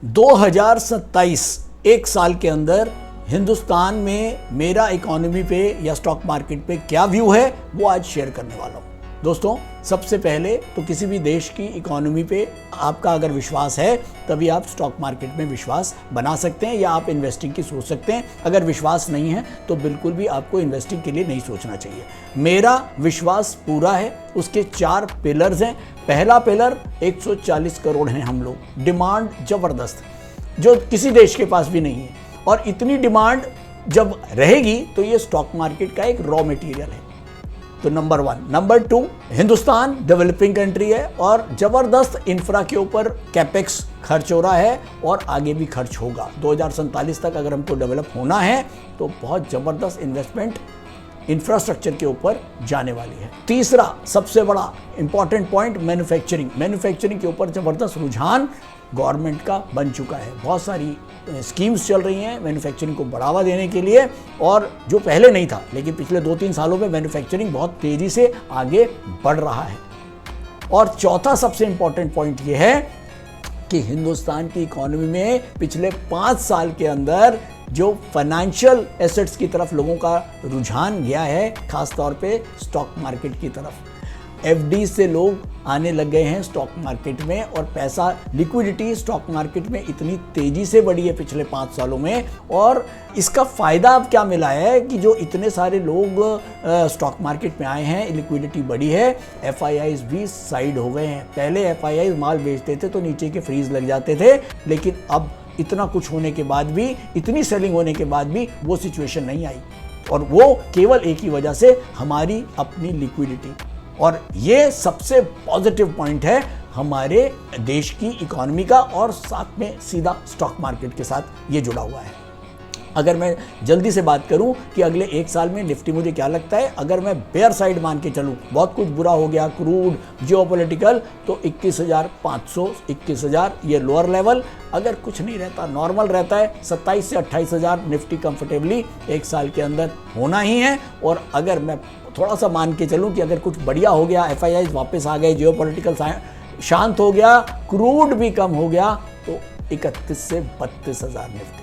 2027 एक साल के अंदर हिंदुस्तान में मेरा इकोनॉमी पे या स्टॉक मार्केट पे क्या व्यू है वो आज शेयर करने वाला हूँ। दोस्तों, सबसे पहले तो किसी भी देश की इकोनॉमी पे आपका अगर विश्वास है तभी आप स्टॉक मार्केट में विश्वास बना सकते हैं या आप इन्वेस्टिंग की सोच सकते हैं। अगर विश्वास नहीं है तो बिल्कुल भी आपको इन्वेस्टिंग के लिए नहीं सोचना चाहिए। मेरा विश्वास पूरा है, उसके 4 पिलर्स हैं। पहला पिलर 140 करोड़ हैं हम लोग, डिमांड ज़बरदस्त जो किसी देश के पास भी नहीं है, और इतनी डिमांड जब रहेगी तो ये स्टॉक मार्केट का एक रॉ मटेरियल है। तो number 1। Number 2, Hindustan developing country है और ज़बरदस्त इंफ्रा के ऊपर कैपेक्स खर्च हो रहा है और आगे भी खर्च होगा। 2047 तक अगर हमको डेवलप होना है तो बहुत ज़बरदस्त इन्वेस्टमेंट इंफ्रास्ट्रक्चर के ऊपर जाने वाली है। तीसरा सबसे बड़ा इंपॉर्टेंट पॉइंट, मैन्युफैक्चरिंग के ऊपर ज़बरदस्त रुझान गवर्नमेंट का बन चुका है। बहुत सारी स्कीम्स चल रही हैं मैन्युफैक्चरिंग को बढ़ावा देने के लिए, और जो पहले नहीं था, लेकिन पिछले 2-3 सालों में मैन्युफैक्चरिंग बहुत तेज़ी से आगे बढ़ रहा है। और चौथा सबसे इंपॉर्टेंट पॉइंट ये है कि हिंदुस्तान की इकोनॉमी में पिछले 5 साल के अंदर जो फाइनेंशियल एसेट्स की तरफ लोगों का रुझान गया है, खासतौर पे स्टॉक मार्केट की तरफ। एफडी से लोग आने लग गए हैं स्टॉक मार्केट में, और पैसा लिक्विडिटी स्टॉक मार्केट में इतनी तेज़ी से बढ़ी है पिछले 5 सालों में। और इसका फ़ायदा अब क्या मिला है कि जो इतने सारे लोग स्टॉक मार्केट में आए हैं, लिक्विडिटी बढ़ी है, एफआईआईज भी साइड हो गए हैं। पहले एफआईआईज माल बेचते थे तो नीचे के फ्रीज लग जाते थे, लेकिन अब इतना कुछ होने के बाद भी, इतनी सेलिंग होने के बाद भी वो सिचुएशन नहीं आई, और वो केवल एक ही वजह से, हमारी अपनी लिक्विडिटी। और ये सबसे पॉजिटिव पॉइंट है हमारे देश की इकोनॉमी का, और साथ में सीधा स्टॉक मार्केट के साथ ये जुड़ा हुआ है। अगर मैं जल्दी से बात करूं कि अगले 1 साल में निफ्टी मुझे क्या लगता है, अगर मैं बेयर साइड मान के चलूं, बहुत कुछ बुरा हो गया, क्रूड, जियोपॉलिटिकल, तो 21,500, 21,000 ये लोअर लेवल। अगर कुछ नहीं रहता, नॉर्मल रहता है, 27 से 28,000 निफ्टी कंफर्टेबली 1 साल के अंदर होना ही है। और अगर मैं थोड़ा सा मान के चलूं कि अगर कुछ बढ़िया हो गया, एफआईआईज वापस आ गए, जियोपॉलिटिकल शांत हो गया, क्रूड भी कम हो गया, तो 31 से 32,000 निफ्टी